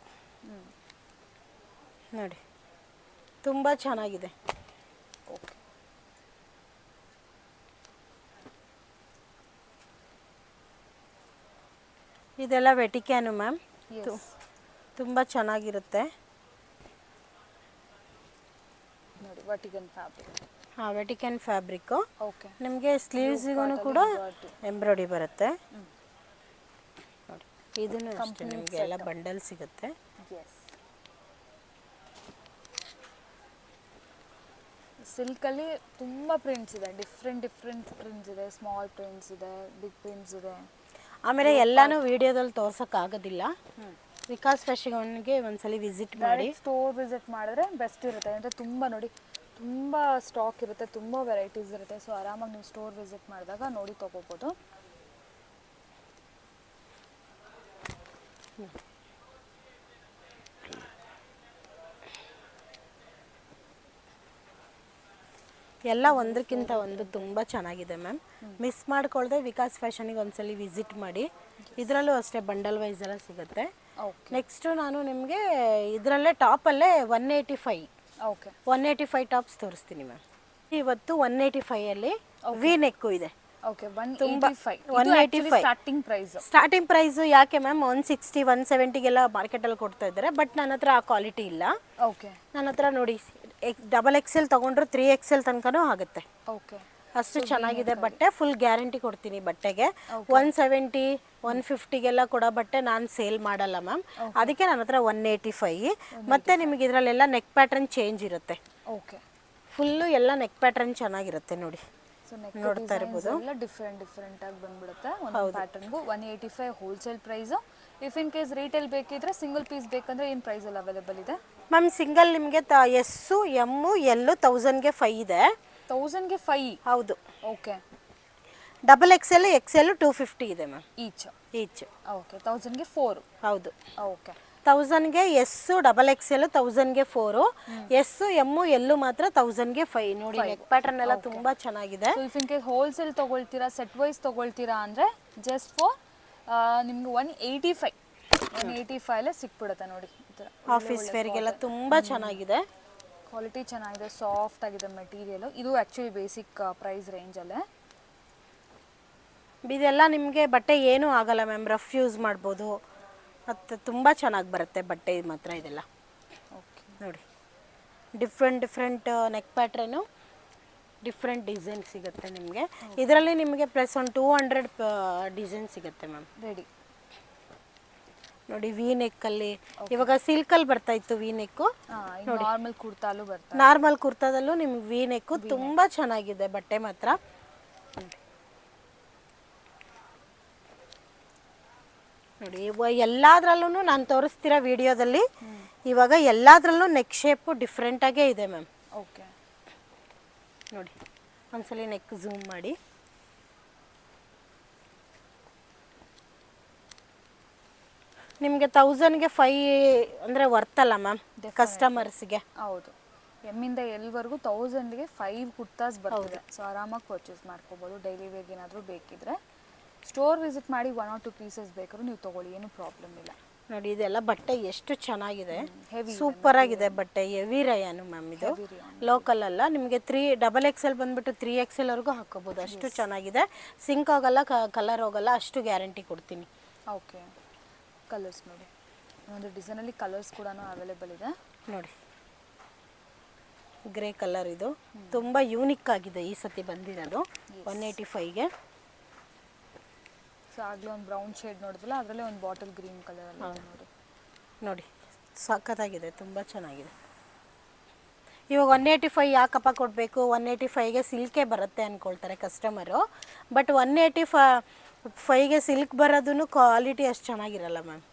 ನೋಡಿ ತುಂಬ ಚೆನ್ನಾಗಿದೆ. ಓಕೆ, ಇದೆಲ್ಲ ವೆಟಿಕ್ಯಾನು ಮ್ಯಾಮ್, ತುಂಬ ಚೆನ್ನಾಗಿರುತ್ತೆ. ನೋಡಿ ವಟಿಕನ್ ಫ್ಯಾಬ್ರಿಕ್. ಹಾಂ, ವೆಟಿಕನ್ ಫ್ಯಾಬ್ರಿಕ್ಕು. ಓಕೆ, ನಿಮಗೆ ಸ್ಲೀವ್ಸಿಗೂ ಕೂಡ ಎಂಬ್ರಾಯ್ಡಿ ಬರುತ್ತೆ. ನೋಡಿ ಇದನ್ನು ಅಷ್ಟೇ, ನಿಮಗೆ ಎಲ್ಲ ಬಂಡಲ್ ಸಿಗುತ್ತೆ. ಎಸ್, ಸಿಲ್ಕಲ್ಲಿ ತುಂಬ ಪ್ರಿಂಟ್ಸ್ ಇದೆ, ಡಿಫ್ರೆಂಟ್ ಪ್ರಿಂಟ್ಸ್ ಇದೆ, ಸ್ಮಾಲ್ ಪ್ರಿಂಟ್ಸ್ ಇದೆ, ಬಿಗ್ ಪ್ರಿಂಟ್ಸ್ ಇದೆ. ಆಮೇಲೆ ಎಲ್ಲಾನು ವಿಡಿಯೋದಲ್ಲಿ ತೋರ್ಸೋಕ್ಕಾಗೋದಿಲ್ಲ. ವಿಕಾಸ್ ಫ್ಯಾಷನ್ಗೆ ಒಂದ್ಸಲಿ ವಿಸಿಟ್ ಮಾಡಿ, ಸ್ಟೋರ್ ವಿಸಿಟ್ ಮಾಡಿದ್ರೆ ಬೆಸ್ಟ್ ಇರುತ್ತೆ. ಅಂದರೆ ತುಂಬ ನೋಡಿ, ತುಂಬ ಸ್ಟಾಕ್ ಇರುತ್ತೆ, ತುಂಬ ವೆರೈಟೀಸ್ ಇರುತ್ತೆ. ಸೊ ಆರಾಮಾಗಿ ನೀವು ಸ್ಟೋರ್ ವಿಸಿಟ್ ಮಾಡಿದಾಗ ನೋಡಿ ತೊಗೋಬೋದು. ಎಲ್ಲ ಒಂದಕ್ಕಿಂತ ಒಂದು ತುಂಬ ಚೆನ್ನಾಗಿದೆ ಮ್ಯಾಮ್. ಮಿಸ್ ಮಾಡ್ಕೊಳ್ದೆ ವಿಕಾಸ್ ಫ್ಯಾಷನಿಗೆ ಒಂದ್ಸಲಿ ವಿಸಿಟ್ ಮಾಡಿ. ಇದರಲ್ಲೂ ಅಷ್ಟೇ ಬಂಡಲ್ ವೈಸ್ ಎಲ್ಲ ಸಿಗುತ್ತೆ. ನೆಕ್ಸ್ಟು ನಾನು ನಿಮಗೆ ಇದರಲ್ಲೇ ಟಾಪಲ್ಲೇ 185 ಓಕೆ 185 ಟಾಪ್ಸ್ ತೋರಿಸ್ತೀನಿ ಮ್ಯಾಮ್. ಇವತ್ತು 185ಅಲ್ಲಿ ವಿ ನೆಕ್ಕು ಇದೆ. Okay, 185 starting price. ಯಾಕೆ ಮ್ಯಾಮ್ 160 170ಗೆಲ್ಲ ಮಾರ್ಕೆಟಲ್ಲಿ ಕೊಡ್ತಾ ಇದ್ದಾರೆ, ಬಟ್ ನನ್ನ ಹತ್ರ ಆ ಕ್ವಾಲಿಟಿ ಇಲ್ಲ. ಓಕೆ, ನನ್ನ ಹತ್ರ ನೋಡಿ ಡಬಲ್ ಎಕ್ಸೆಲ್ ತೊಗೊಂಡ್ರು 3XL ತನಕನೂ ಆಗುತ್ತೆ. ಓಕೆ. ಅಷ್ಟು ಚೆನ್ನಾಗಿದೆ ಬಟ್ಟೆ. ಫುಲ್ ಗ್ಯಾರಂಟಿ ಕೊಡ್ತೀನಿ ಬಟ್ಟೆಗೆ. 170 150ಗೆಲ್ಲ ಕೊಡೋ ಬಟ್ಟೆ ನಾನು ಸೇಲ್ ಮಾಡಲ್ಲ ಮ್ಯಾಮ್. ಅದಕ್ಕೆ ನನ್ನ ಹತ್ರ 185. ಮತ್ತು ನಿಮಗೆ ಇದರಲ್ಲೆಲ್ಲ ನೆಕ್ ಪ್ಯಾಟ್ರನ್ ಚೇಂಜ್ ಇರುತ್ತೆ. ಓಕೆ. ಫುಲ್ಲು ಎಲ್ಲ ನೆಕ್ ಪ್ಯಾಟ್ರನ್ ಚೆನ್ನಾಗಿರುತ್ತೆ ನೋಡಿ. ಸೊ ನೆಕ್ ನೋಡ್ತಾ ಇರ್ಬೋದು. ಎಲ್ಲ ಡಿಫ್ರೆಂಟ್ ಆಗಿ ಬಂದ್ಬಿಡುತ್ತೆ ಒಂದು ಪ್ಯಾಟರ್ನ್ಗೂ. 185 wholesale price. If in case retail ಬೇಕಿದ್ರೆ ಸಿಂಗಲ್ ಪೀಸ್ ಬೇಕಂದ್ರೆ ಏನು ಪ್ರೈಸಲ್ಲಿ ಅವೈಲೇಬಲ್ ಇದೆ ಮ್ಯಾಮ್? ಸಿಂಗಲ್ ನಿಮಗೆ ಎಸ್ಸು ಎಮ್ಮು ಎಲ್ಲು 1000ಗೆ 5 ಇದೆ. 1000ಗೆ 5? ಹೌದು. ಓಕೆ. ಡಬಲ್ ಎಕ್ಸೆಲ್ 250 ಇದೆ ಮ್ಯಾಮ್ ಈಚ್. ಓಕೆ. 1000ಗೆ 4? ಹೌದು. ಓಕೆ. 1000ಗೆ ಎಸ್ಸು ಡಬಲ್ ಎಕ್ಸೆಲ್ 1000ಗೆ 4, ಎಸ್ಸು ಎಮ್ಮು ಎಲ್ಲು ಮಾತ್ರ 1000ಗೆ 5. ನೋಡಿ ನೆಕ್ ಪ್ಯಾಟರ್ನ್ ಎಲ್ಲ ತುಂಬಾ ಚೆನ್ನಾಗಿದೆ. ಇಫ್ ಇನ್ ಕೇಸ್ ಹೋಲ್ಸೇಲ್ ತೊಗೊಳ್ತೀರಾ, ಸೆಟ್ ವೈಸ್ ತೊಗೊಳ್ತೀರಾ ಅಂದರೆ ಜಸ್ಟ್ ಫಾರ್ ನಿಮ್ಗೆ 185 ಸಿಕ್ಬಿಡುತ್ತೆ ನೋಡಿ. ಈ ಥರ ಆಫೀಸ್ ವೇರ್ಗೆಲ್ಲ ತುಂಬಾ ಚೆನ್ನಾಗಿದೆ. ಕ್ವಾಲಿಟಿ ಚೆನ್ನಾಗಿದೆ, ಸಾಫ್ಟ್ ಆಗಿದೆ ಮೆಟೀರಿಯಲು. ಇದು ಆ್ಯಕ್ಚುಲಿ ಬೇಸಿಕ್ ಪ್ರೈಸ್ ರೇಂಜಲ್ಲೇ. ಇದೆಲ್ಲ ನಿಮಗೆ ಬಟ್ಟೆ ಏನೂ ಆಗಲ್ಲ ಮ್ಯಾಮ್, ರಫ್ ಯೂಸ್ ಮಾಡ್ಬೋದು ಮತ್ತು ತುಂಬ ಚೆನ್ನಾಗಿ ಬರುತ್ತೆ ಬಟ್ಟೆ ಮಾತ್ರ ಇದೆಲ್ಲ. ಓಕೆ. ನೋಡಿ different neck pattern, different design ಸಿಗುತ್ತೆ ನಿಮಗೆ ಇದರಲ್ಲಿ. ನಿಮಗೆ ಪ್ಲಸ್ ಒಂದು 200 ಡಿಸೈನ್ ಸಿಗುತ್ತೆ ಮ್ಯಾಮ್. ರೆಡಿ ನೋಡಿ ವಿ ನೆಕ್ಕಲ್ಲಿ. ಇವಾಗ ಸಿಲ್ಕಲ್ಲಿ ಬರ್ತಾ ಇತ್ತು ವಿ ನೆಕ್ಕು. ನಾರ್ಮಲ್ ಕುರ್ತಾಲು ಬರ್ತದೆ. ನಾರ್ಮಲ್ ಕುರ್ತಾದಲ್ಲೂ ನಿಮ್ಗೆ ವಿ ನೆಕ್ಕು ತುಂಬ ಚೆನ್ನಾಗಿದೆ ಬಟ್ಟೆ ಮಾತ್ರ. ನೋಡಿ ಎಲ್ಲದರಲ್ಲೂ ನಾನು ತೋರಿಸ್ತಿರೋ ವಿಡಿಯೋದಲ್ಲಿ ಇವಾಗ ಎಲ್ಲದರಲ್ಲೂ ನೆಕ್ ಶೇಪು ಡಿಫ್ರೆಂಟಾಗೇ ಇದೆ ಮ್ಯಾಮ್. ಓಕೆ. ನೋಡಿ ಒಂದ್ಸಲಿ ನೆಕ್ ಝೂಮ್ ಮಾಡಿ. ನಿಮಗೆ 1000ಗೆ 5 ಅಂದರೆ ವರ್ತಲ್ಲ ಮ್ಯಾಮ್ ಕಸ್ಟಮರ್ಸ್ಗೆ. ಹೌದು. ಎಮ್ಮಿಂದ ಎಲ್ವರೆಗೂ 1000ಗೆ 5 ಕುರ್ತಾಸ್ ಬರ್ತದೆ. ಸೊ ಆರಾಮಾಗಿ ಪರ್ಚೇಸ್ ಮಾಡ್ಕೋಬೋದು. ಡೈಲಿ ವೇರ್ಗೆ ಏನಾದರೂ ಬೇಕಿದ್ರೆ ಸ್ಟೋರ್ ವಿಸಿಟ್ ಮಾಡಿ 1 or 2 ಪೀಸಸ್ ಬೇಕಾದ್ರೂ ನೀವು ತೊಗೊಳ್ಳಿ, ಏನು ಪ್ರಾಬ್ಲಮ್ ಇಲ್ಲ. ನೋಡಿ ಇದೆಲ್ಲ ಬಟ್ಟೆ ಎಷ್ಟು ಚೆನ್ನಾಗಿದೆ, ಸೂಪರ್ ಆಗಿದೆ ಬಟ್ಟೆ. ಹೆವಿ ರಯಾನು ಮ್ಯಾಮ್ ಇದು, ಲೋಕಲ್ ಅಲ್ಲ. ನಿಮಗೆ ಡಬಲ್ ಎಕ್ಸೆಲ್ ಬಂದ್ಬಿಟ್ಟು 3XL ವರೆಗೂ ಹಾಕೋಬೋದು. ಅಷ್ಟು ಚೆನ್ನಾಗಿದೆ. ಸಿಂಕ್ ಹೋಗಲ್ಲ, ಕಲರ್ ಹೋಗಲ್ಲ, ಅಷ್ಟು ಗ್ಯಾರಂಟಿ ಕೊಡ್ತೀನಿ. ಓಕೆ. ಕಲರ್ಸ್ ನೋಡಿ, ಒಂದು ಡಿಸೈನಲ್ಲಿ ಕಲರ್ಸ್ ಕೂಡ ಅವೈಲೇಬಲ್ ಇದೆ ನೋಡಿ. ಗ್ರೇ ಕಲರ್ ಇದು ತುಂಬ ಯೂನಿಕ್ ಆಗಿದೆ ಈ ಸತಿ ಬಂದಿರೋದು 185ಗೆ. ಸೊ ಆಗಲೇ ಒಂದು ಬ್ರೌನ್ ಶೇಡ್ ನೋಡಿದ್ವಲ್ಲ, ಅದರಲ್ಲೇ ಒಂದು ಬಾಟಲ್ ಗ್ರೀನ್ ಕಲರ್ ಅಲ್ಲಿ ನೋಡಿ. ನೋಡಿ ಸಖತ್ತಾಗಿದೆ, ತುಂಬ ಚೆನ್ನಾಗಿದೆ. ಇವಾಗ 185 ಯಾಕಪ್ಪ ಕೊಡಬೇಕು, 185ಗೆ ಸಿಲ್ಕೇ ಬರುತ್ತೆ ಅಂದ್ಕೊಳ್ತಾರೆ ಕಸ್ಟಮರು. ಬಟ್ 185ಗೆ ಸಿಲ್ಕ್ ಬರೋದೂ ಕ್ವಾಲಿಟಿ ಅಷ್ಟು ಚೆನ್ನಾಗಿರಲ್ಲ ಮ್ಯಾಮ್.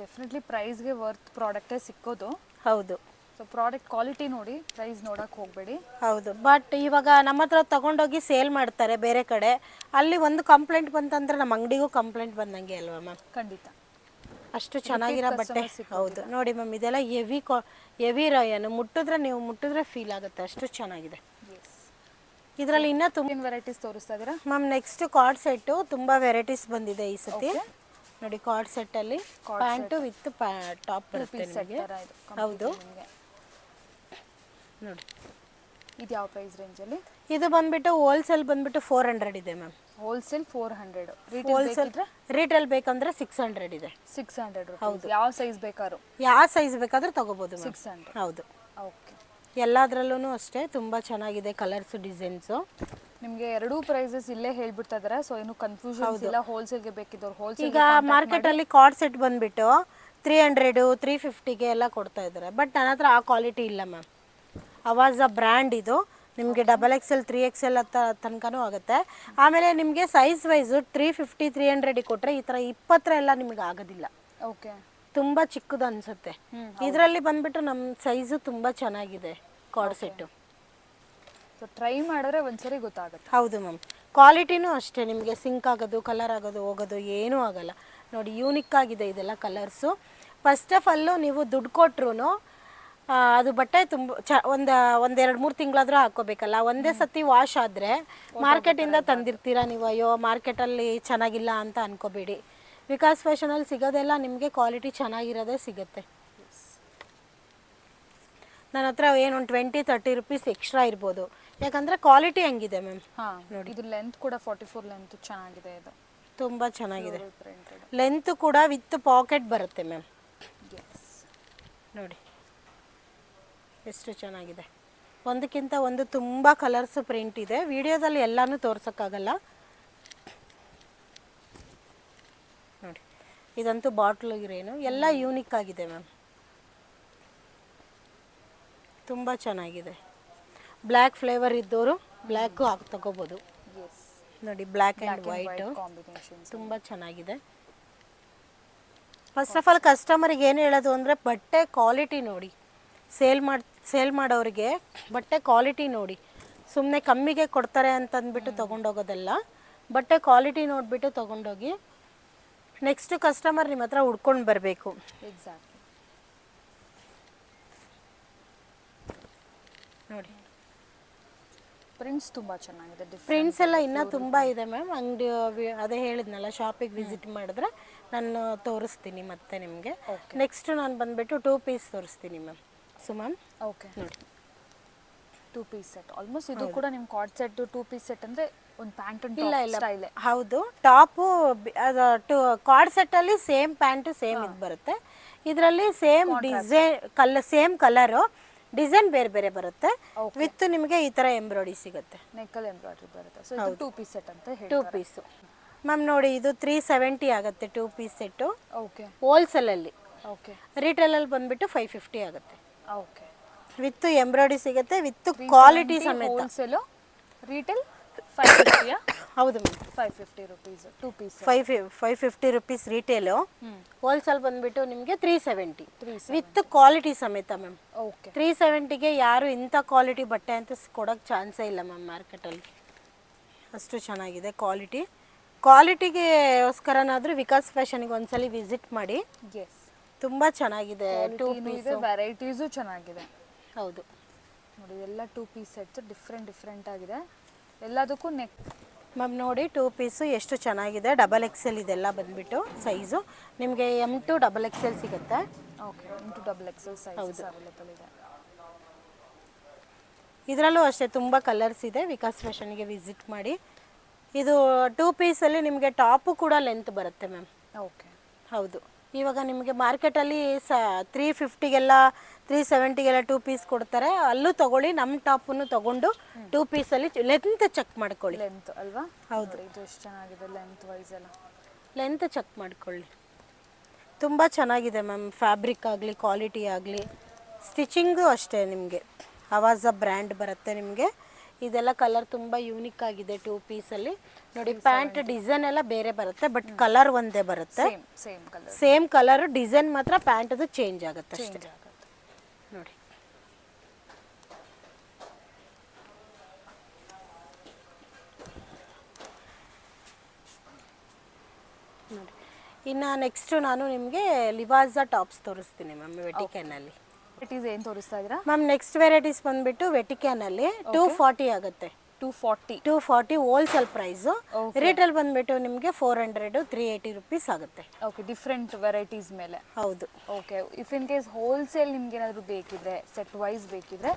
ಡೆಫಿನೆಟ್ಲಿ ಪ್ರೈಸ್ಗೆ ವರ್ತ್ ಪ್ರಾಡಕ್ಟೇ ಸಿಕ್ಕೋದು. ಹೌದು. ಸೊ ಪ್ರಾಡಕ್ಟ್ ಕ್ವಾಲಿಟಿ ನೋಡಿ, ಪ್ರೈಸ್ ನೋಡೋಕೆ ಹೋಗಬೇಡಿ. ಹೌದು. ಬಟ್ ಇವಾಗ ನಮ್ಮ ಹತ್ರ ತೊಗೊಂಡೋಗಿ ಸೇಲ್ ಮಾಡ್ತಾರೆ ಬೇರೆ ಕಡೆ, ಅಲ್ಲಿ ಒಂದು ಕಂಪ್ಲೇಂಟ್ ಬಂತಂದ್ರೆ ನಮ್ಮ ಅಂಗಡಿಗೂ ಕಂಪ್ಲೇಂಟ್ ಬಂದಂಗೆ ಅಲ್ವಾ ಮ್ಯಾಮ್? ಖಂಡಿತ. ಅಷ್ಟು ಚೆನ್ನಾಗಿರೋ ಬಟ್ಟೆ. ಹೌದು ನೋಡಿ ಮ್ಯಾಮ್, ಇದೆಲ್ಲ ಹೆವಿ ರಯಾನು. ಮುಟ್ಟಿದ್ರೆ ಫೀಲ್ ಆಗುತ್ತೆ, ಅಷ್ಟು ಚೆನ್ನಾಗಿದೆ. ಇದರಲ್ಲಿ ಇನ್ನೂ ತುಂಬ ವೆರೈಟೀಸ್ ತೋರಿಸ್ತಾ ಇದ್ದೀರಾ ಮ್ಯಾಮ್. ನೆಕ್ಸ್ಟ್ ಕಾರ್ಡ್ ಸೆಟ್ಟು ತುಂಬ ವೆರೈಟೀಸ್ ಬಂದಿದೆ ಈ ಸತಿ ನೋಡಿ. ಕಾರ್ಡ್ ಸೆಟ್ಟಲ್ಲಿ ಪ್ಯಾಂಟು ವಿತ್ ಟಾಪ್ ಬರುತ್ತೆ ನಿಮಗೆ. ಹೌದು ನೋಡಿ. ಇದು ಯಾವ ಪ್ರೈಸ್ ರೇಂಜಲ್ಲಿ? ಇದು ಬಂದ್ಬಿಟ್ಟು ಹೋಲ್ಸೇಲ್ ಬಂದ್ಬಿಟ್ಟು 400 ಇದೆ ಮ್ಯಾಮ್. ಹೋಲ್ಸೇಲ್ 400. ಹೋಲ್ಸೇಲ್ ರಿಟೇಲ್ ಬೇಕಂದ್ರೆ 600 ಇದೆ. 600. ಹೌದು. ಯಾವ ಸೈಜ್ ಬೇಕಾದ್ರೂ, ಯಾವ ಸೈಜ್ ಬೇಕಾದ್ರೂ ತಗೋಬಹುದು. 600. ಹೌದು. ಓಕೆ. ಎಲ್ಲದರಲ್ಲೂ ಅಷ್ಟೇ ತುಂಬ ಚೆನ್ನಾಗಿದೆ ಕಲರ್ಸ್, ಡಿಸೈನ್ಸು. ನಿಮಗೆ ಎರಡೂ ಪ್ರೈಸಸ್ ಇಲ್ಲೇ ಹೇಳ್ಬಿಡ್ತಾ ಇದ್ದಾರೆ. ಸೊ ಏನು ಕನ್ಫ್ಯೂಷನ್ ಇಲ್ಲ. ಹೋಲ್ಸೇಲ್ಗೆ ಬೇಕಿದ್ದವ್ರು ಹೋಲ್ಸೇಲ್. ಈಗ ಮಾರ್ಕೆಟಲ್ಲಿ ಕಾರ್ಡ್ ಸೆಟ್ ಬಂದ್ಬಿಟ್ಟು 300 350ಗೆ ಎಲ್ಲ ಕೊಡ್ತಾ ಇದ್ದಾರೆ. ಬಟ್ ನನ್ನ ಹತ್ರ ಆ ಕ್ವಾಲಿಟಿ ಇಲ್ಲ ಮ್ಯಾಮ್. ಅವಾಜ ಬ್ರ್ಯಾಂಡ್ ಇದು. ನಿಮಗೆ ಡಬಲ್ ಎಕ್ಸೆಲ್ 3XL ತನಕನೂ ಆಗುತ್ತೆ. ಆಮೇಲೆ ನಿಮಗೆ ಸೈಜ್ ವೈಸು 350 300 ಕೊಟ್ಟರೆ ಈ ಥರ 20 ಎಲ್ಲ ನಿಮಗೆ ಆಗೋದಿಲ್ಲ. ಓಕೆ. ತುಂಬ ಚಿಕ್ಕದು ಅನಿಸುತ್ತೆ. ಇದರಲ್ಲಿ ಬಂದ್ಬಿಟ್ಟು ನಮ್ಮ ಸೈಜು ತುಂಬ ಚೆನ್ನಾಗಿದೆ ಕಾರ್ಡ್ ಸೆಟ್ಟು. ಸೊ ಟ್ರೈ ಮಾಡಿದ್ರೆ ಒಂದ್ಸರಿ ಗೊತ್ತಾಗುತ್ತೆ. ಹೌದು ಮ್ಯಾಮ್. ಕ್ವಾಲಿಟಿನೂ ಅಷ್ಟೇ, ನಿಮಗೆ ಸಿಂಕ್ ಆಗೋದು, ಕಲರ್ ಆಗೋದು, ಹೋಗೋದು ಏನೂ ಆಗಲ್ಲ. ನೋಡಿ ಯೂನಿಕ್ ಆಗಿದೆ ಇದೆಲ್ಲ ಕಲರ್ಸು. ಫಸ್ಟ್ ಆಫ್ ಆಲು ನೀವು ದುಡ್ಡು ಕೊಟ್ರು ಅದು ಬಟ್ಟೆ ತುಂಬ ಒಂದು 2-3 ತಿಂಗಳಾದರೂ ಹಾಕ್ಕೋಬೇಕಲ್ಲ. ಒಂದೇ ಸತಿ ವಾಶ್ ಆದರೆ ಮಾರ್ಕೆಟಿಂದ ತಂದಿರ್ತೀರ ನೀವು, ಅಯ್ಯೋ ಮಾರ್ಕೆಟಲ್ಲಿ ಚೆನ್ನಾಗಿಲ್ಲ ಅಂತ ಅನ್ಕೋಬೇಡಿ. ವಿಕಾಸ್ ಫ್ಯಾಷನಲ್ಲಿ ಸಿಗೋದೆಲ್ಲ ನಿಮಗೆ ಕ್ವಾಲಿಟಿ ಚೆನ್ನಾಗಿರೋದೇ ಸಿಗುತ್ತೆ. ನನ್ನ ಹತ್ರ ಏನೊಂದು 20-30 ರೂಪೀಸ್ ಎಕ್ಸ್ಟ್ರಾ ಇರ್ಬೋದು, ಯಾಕಂದರೆ ಕ್ವಾಲಿಟಿ ಹಂಗಿದೆ ಮ್ಯಾಮ್. ಹಾಂ ನೋಡಿ. ಇದು ಲೆಂತ್ ಕೂಡ 44 ಲೆಂತ್ ಚೆನ್ನಾಗಿದೆ. ಇದು ತುಂಬ ಚೆನ್ನಾಗಿದೆ. ಲೆಂತ್ ಕೂಡ ವಿತ್ ಪಾಕೆಟ್ ಬರುತ್ತೆ ಮ್ಯಾಮ್. ನೋಡಿ ಎಷ್ಟು ಚೆನ್ನಾಗಿದೆ. ಒಂದಕ್ಕಿಂತ ಒಂದು ತುಂಬ ಕಲರ್ಸ್ ಪ್ರಿಂಟ್ ಇದೆ. ವಿಡಿಯೋದಲ್ಲಿ ಎಲ್ಲನೂ ತೋರ್ಸೋಕ್ಕಾಗಲ್ಲ ನೋಡಿ. ಇದಂತೂ ಬಾಟ್ಲ್ ಗ್ರೇನು, ಎಲ್ಲ ಯೂನಿಕ್ ಆಗಿದೆ ಮ್ಯಾಮ್, ತುಂಬ ಚೆನ್ನಾಗಿದೆ. ಬ್ಲ್ಯಾಕ್ ಫ್ಲೇವರ್ ಇದ್ದವರು ಬ್ಲ್ಯಾಕು ಹಾಕಿ ತಗೋಬೋದು ನೋಡಿ. ಬ್ಲ್ಯಾಕ್ ಆ್ಯಂಡ್ ವೈಟ್ ತುಂಬ ಚೆನ್ನಾಗಿದೆ. ಫಸ್ಟ್ ಆಫ್ ಆಲ್ ಕಸ್ಟಮರಿಗೆ ಏನು ಹೇಳೋದು ಅಂದರೆ ಬಟ್ಟೆ ಕ್ವಾಲಿಟಿ ನೋಡಿ. ಸೇಲ್ ಮಾಡೋರಿಗೆ ಬಟ್ಟೆ ಕ್ವಾಲಿಟಿ ನೋಡಿ, ಸುಮ್ಮನೆ ಕಮ್ಮಿಗೆ ಕೊಡ್ತಾರೆ ಅಂತಂದ್ಬಿಟ್ಟು ತೊಗೊಂಡೋಗೋದಲ್ಲ. ಬಟ್ಟೆ ಕ್ವಾಲಿಟಿ ನೋಡಿಬಿಟ್ಟು ತೊಗೊಂಡೋಗಿ ನೆಕ್ಸ್ಟ್ ಕಸ್ಟಮರ್ ನಿಮ್ಮ ಹತ್ರ ಹುಡ್ಕೊಂಡು ಬರಬೇಕು. ಎಕ್ಸಾಕ್ಟ್ಲಿ ನೋಡಿ ಪ್ರಿಂಟ್ಸ್ ತುಂಬ ಚೆನ್ನಾಗಿದೆ. ಪ್ರಿಂಟ್ಸ್ ಎಲ್ಲ ಇನ್ನೂ ತುಂಬ ಇದೆ ಮ್ಯಾಮ್. ಅಂಗಡಿ ಅದೇ ಹೇಳಿದ್ನಲ್ಲ, ಶಾಪಿಗೆ ವಿಸಿಟ್ ಮಾಡಿದ್ರೆ ನಾನು ತೋರಿಸ್ತೀನಿ ಮತ್ತೆ ನಿಮಗೆ. ನೆಕ್ಸ್ಟ್ ನಾನು ಬಂದುಬಿಟ್ಟು 2 ಪೀಸ್ ತೋರಿಸ್ತೀನಿ ಮ್ಯಾಮ್. ಸೊ ಮ್ಯಾಮ್ ಓಕೆ ನೋಡಿ 2 ಪೀಸ್ ಸೆಟ್. ಆಲ್ಮೋಸ್ಟ್ ಇದು ಕೂಡ ನಿಮ್ಮ ಕಾರ್ಡ್ ಸೆಟ್ 2 ಪೀಸ್ ಸೆಟ್ ಅಂದರೆ ಒಂದು ಪ್ಯಾಂಟ್ ಅಂಡ್ ಟಾಪ್ ಸ್ಟೈಲ್. ಹೌದು, ಟಾಪು ಕಾರ್ಡ್ ಸೆಟ್ಟಲ್ಲಿ ಸೇಮ್ ಪ್ಯಾಂಟು ಸೇಮ್ ಇದು ಬರುತ್ತೆ. ಇದರಲ್ಲಿ same design same colour, design ಬೇರೆ ಬೇರೆ ಬರುತ್ತೆ. ವಿತ್ ನಿಮಗೆ ಈ ಥರ ಎಂಬ್ರಾಯ್ಡ್ರಿ ಸಿಗುತ್ತೆ, ನೆಕ್ಕಲ್ ಎಂಬ್ರಾಯ್ಡ್ರಿ ಬರುತ್ತೆ. ಸೊ ಇದು 2 ಪೀಸ್ ಸೆಟ್ ಅಂತ ಹೇಳಿ 2 ಪೀಸು ಮ್ಯಾಮ್. ನೋಡಿ ಇದು 370 ಆಗುತ್ತೆ 2 ಪೀಸ್ ಸೆಟ್ಟು. ಓಕೆ ಹೋಲ್ಸೇಲಲ್ಲಿ. ಓಕೆ ರಿಟೇಲಲ್ಲಿ ಬಂದುಬಿಟ್ಟು 550 ಆಗುತ್ತೆ. ಓಕೆ ವಿತ್ ಎಂಬ್ರಾಯ್ಡ್ರಿ ಸಿಗುತ್ತೆ, ವಿತ್ ಕ್ವಾಲಿಟಿ ಸಮೇತ. Wholesale retail 550. ಹೌದು ma'am, 550 rupees 2 piece. 550 rupees retail. Wholesale ಬಂದುಬಿಟ್ಟು ನಿಮಗೆ 370 ವಿತ್ ಕ್ವಾಲಿಟಿ ಸಮೇತ ಮ್ಯಾಮ್. ಓಕೆ 370ಗೆ ಯಾರು ಇಂಥ ಕ್ವಾಲಿಟಿ ಬಟ್ಟೆ ಅಂತ ಕೊಡೋಕ್ಕೆ ಚಾನ್ಸೇ ಇಲ್ಲ ಮ್ಯಾಮ್ ಮಾರ್ಕೆಟಲ್ಲಿ. ಅಷ್ಟು ಚೆನ್ನಾಗಿದೆ ಕ್ವಾಲಿಟಿ. ಕ್ವಾಲಿಟಿಗೋಸ್ಕರನಾದರೂ ವಿಕಾಸ್ ಫ್ಯಾಷನ್ಗೆ ಒಂದ್ಸಲಿ ವಿಸಿಟ್ ಮಾಡಿ. ಎಸ್, ತುಂಬ ಚೆನ್ನಾಗಿದೆ. 2 ಪೀಸ್ ವೆರೈಟೀಸು ಚೆನ್ನಾಗಿದೆ. ಹೌದು ನೋಡಿ ಎಲ್ಲ 2 ಪೀಸ್ ಸೆಟ್ಸ್ ಡಿಫ್ರೆಂಟ್ ಆಗಿದೆ. ಎಲ್ಲದಕ್ಕೂ ನೆಕ್ ಮ್ಯಾಮ್ ನೋಡಿ 2 ಪೀಸು ಎಷ್ಟು ಚೆನ್ನಾಗಿದೆ. ಡಬಲ್ ಎಕ್ಸೆಲ್ ಇದೆಲ್ಲ ಬಂದುಬಿಟ್ಟು ಸೈಜು ನಿಮಗೆ M to XXL ಸಿಗುತ್ತೆ. Okay M to XXL size available ಇದೆ. ಇದರಲ್ಲೂ ಅಷ್ಟೇ ತುಂಬ ಕಲರ್ಸ್ ಇದೆ. ವಿಕಾಸ್ ಫ್ಯಾಷನ್ಗೆ ವಿಸಿಟ್ ಮಾಡಿ. ಇದು 2 ಪೀಸಲ್ಲಿ ನಿಮಗೆ ಟಾಪು ಕೂಡ ಲೆಂತ್ ಬರುತ್ತೆ ಮ್ಯಾಮ್. ಓಕೆ ಹೌದು, ಇವಾಗ ನಿಮಗೆ ಮಾರ್ಕೆಟಲ್ಲಿ 350ಗೆಲ್ಲ 370ಗೆಲ್ಲ 2 ಪೀಸ್ ಕೊಡ್ತಾರೆ. ಅಲ್ಲೂ ತೊಗೊಳ್ಳಿ, ನಮ್ಮ ಟಾಪನ್ನು ತೊಗೊಂಡು 2 ಪೀಸಲ್ಲಿ ಲೆಂತ್ ಚೆಕ್ ಮಾಡ್ಕೊಳ್ಳಿ. ಲೆಂತ್ ಅಲ್ವಾ? ಹೌದು, ಇದು ಎಷ್ಟು ಚೆನ್ನಾಗಿದೆ ಲೆಂತ್ ವೈಸ್ ಎಲ್ಲ. ಲೆಂತ್ ಚೆಕ್ ಮಾಡ್ಕೊಳ್ಳಿ, ತುಂಬ ಚೆನ್ನಾಗಿದೆ ಮ್ಯಾಮ್. ಫ್ಯಾಬ್ರಿಕ್ ಆಗಲಿ ಕ್ವಾಲಿಟಿ ಆಗಲಿ, ಸ್ಟಿಚಿಂಗು ಅಷ್ಟೇ ನಿಮಗೆ ಆವಾಜ ಬ್ರ್ಯಾಂಡ್ ಬರುತ್ತೆ ನಿಮಗೆ. ಇದೆಲ್ಲ ಕಲರ್ ತುಂಬ ಯೂನಿಕ್ ಆಗಿದೆ 2 ಪೀಸಲ್ಲಿ. ನೋಡಿ ಪ್ಯಾಂಟ್ ಡಿಸೈನ್ ಎಲ್ಲ ಬೇರೆ ಬರುತ್ತೆ, ಬಟ್ ಕಲರ್ ಒಂದೇ ಬರುತ್ತೆ. ಸೇಮ್ ಕಲರ್, ಡಿಸೈನ್ ಮಾತ್ರ ಪ್ಯಾಂಟದು ಚೇಂಜ್ ಆಗುತ್ತೆ ಅಷ್ಟೇ. ನೋಡಿ ನೋಡಿ ಇನ್ನು ನೆಕ್ಸ್ಟ್ ನಾನು ನಿಮಗೆ ಲಿವಾಜಾ ಟಾಪ್ಸ್ ತೋರಿಸ್ತೀನಿ ಮ್ಯಾಮ್ ವೆಟಿಕ್ಯಾನಲ್ಲಿ. ವೆರೈಟೀಸ್ ಏನು ತೋರಿಸ್ತಾ ಇದ್ದೀರಾ ಮ್ಯಾಮ್? ನೆಕ್ಸ್ಟ್ ವೆರೈಟೀಸ್ ಬಂದುಬಿಟ್ಟು ವೆಟಿಕ್ಯಾನಲ್ಲಿ 240 ಆಗುತ್ತೆ. 240 ಹೋಲ್ಸೇಲ್ ಪ್ರೈಸು. ರೇಟಲ್ಲಿ ಬಂದುಬಿಟ್ಟು ನಿಮಗೆ 400 380 ರುಪೀಸ್ ಆಗುತ್ತೆ. ಓಕೆ, ಡಿಫ್ರೆಂಟ್ ವೆರೈಟೀಸ್ ಮೇಲೆ. ಹೌದು. Okay, if in case wholesale ನಿಮ್ಗೆ ಏನಾದರೂ ಬೇಕಿದ್ರೆ, ಸೆಟ್ ವೈಸ್ ಬೇಕಿದ್ರೆ